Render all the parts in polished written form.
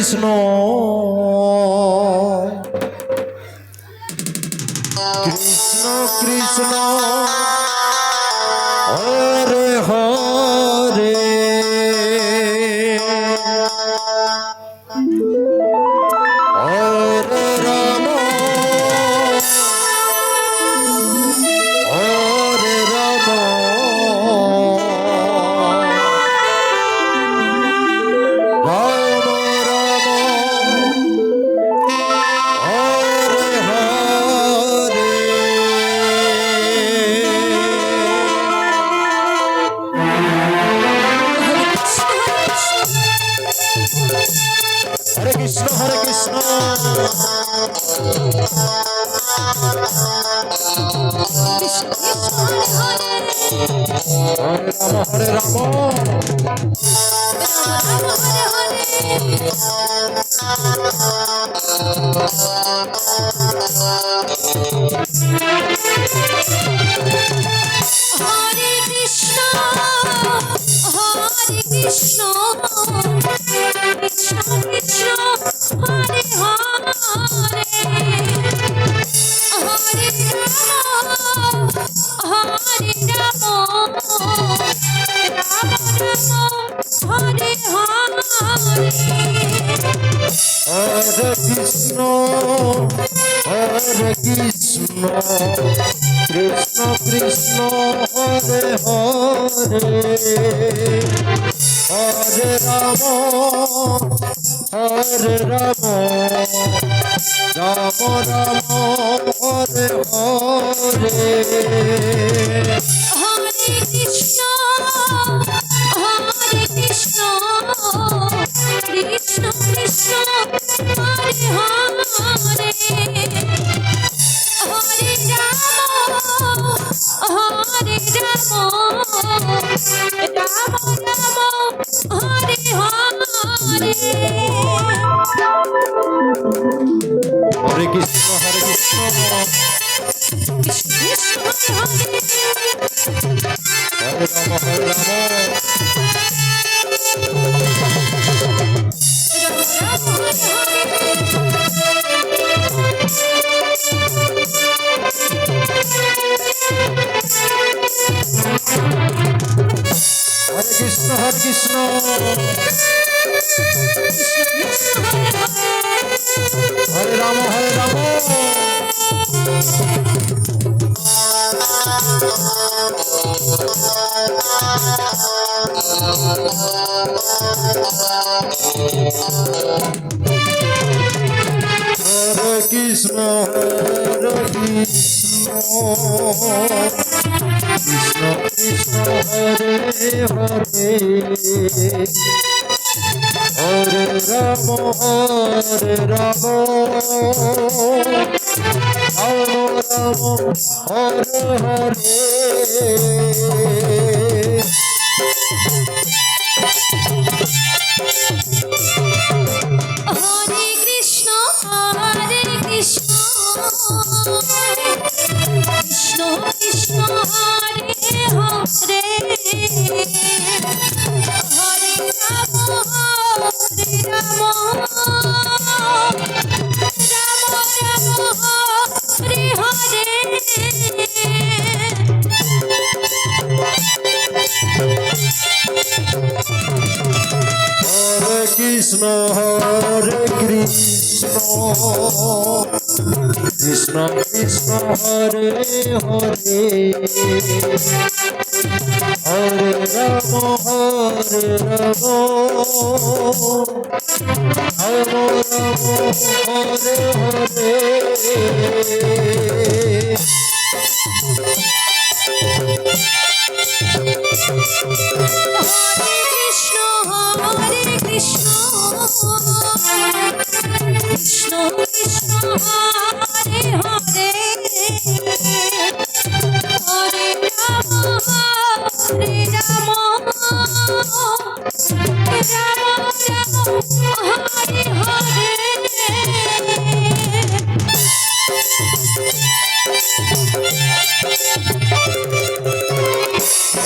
Krishna Krishna Krishna Hare Hare Hare Ram Hare Ram Hare Krishna Hare Rama Hare Krishna Hare Krishna Krishna Krishna Hare Hare Hare Rama Hare Rama Rama Rama Hare Hare Krishna Krishna Hare Hare Hare Rama Hare Rama Rama Rama Hare Hare Hare Krishna Hare Krishna Krishna Hare Rama Hare Rama Hare Krishna Hare Krishna Hare Rama Hare Rama Hare Krishna Hare Krishna Krishna Krishna Hare Hare Hare Rama Hare Rama Rama Rama Hare Hare Krishna Krishna Hare Hare Hare Rama Hare Rama Rama Rama Hare Hare Hare Krishna Hare Krishna Krishna Krishna Hare Hare Hare Rama Hare Rama Rama Rama Hare Hare Hare Krishna Krishna Krishna Hare Hare Hare Rama Hare Rama Rama Rama Hare Hare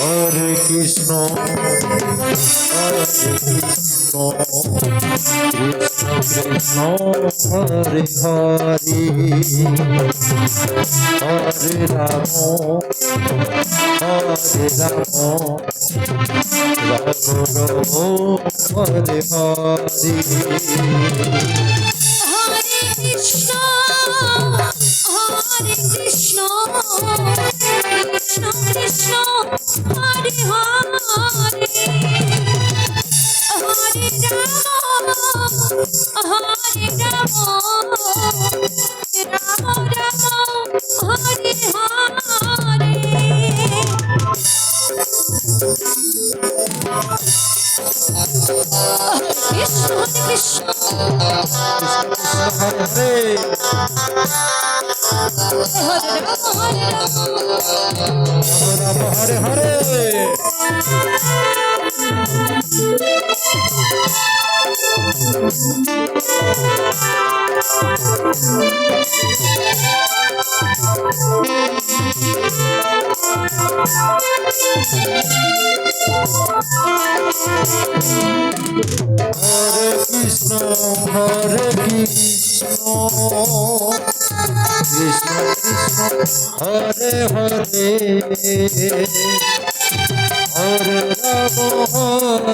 Hare Krishna Hare Krishna, Krishna Krishna, Hare Hare, Hare Rama, Hare Rama, Rama Rama, Hare Hare. Hare Krishna, Hare Krishna, Krishna Krishna, Hare Hare, Hare Rama, Hare Rama, Rama Rama, Hare Hare. Krishna Krishna, Hare Hare, Hare Rama,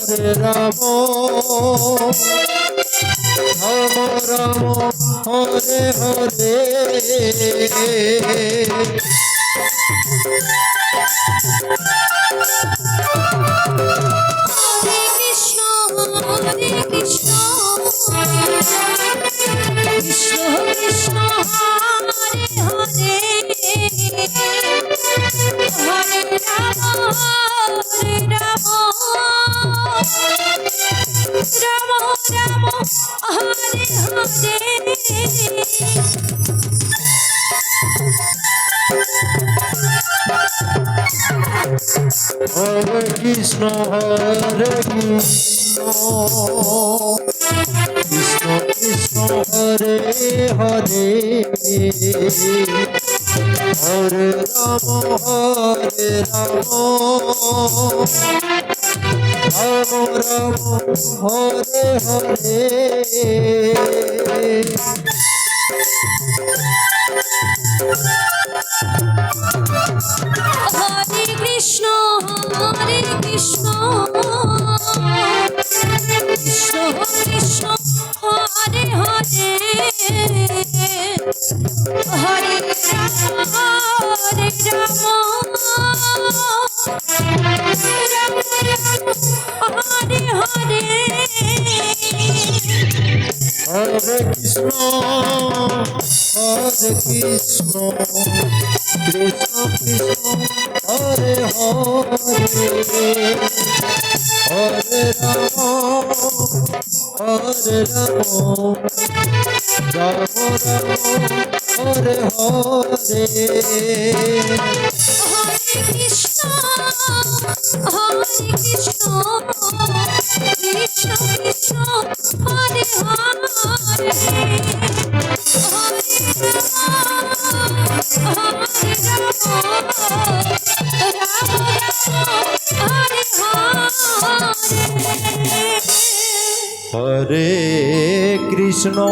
Hare Rama. Rama Rama, Hare Hare. Hare Krishna, Hare Krishna, Krishna Krishna, Hare Hare, Hare Rama, Hare Rama, Rama Rama, Hare Hare. Hare Krishna, Hare Krishna, Krishna Krishna, Hare Hare, Hare Rama, Hare Rama, Rama Rama, Hare Hare. Hare Krishna, Hare Krishna, Krishna Krishna, Hare Hare, Hare Rama, Hare Rama, Rama Rama, Hare Hare. Hare Krishna, Hare Krishna, Krishna Krishna, Hare Hare, Hare Rama, Hare Rama, Rama Rama, Hare Hare. Hare Krishna, Hare Krishna, Krishna Krishna, Hare Hare, Hare Rama, Hare Rama, Rama Rama, Hare Hare. Hare Krishna, Hare Krishna, Krishna Krishna, Hare Hare, Hare Rama, Rama Rama, Hare Hare. Hare Krishna,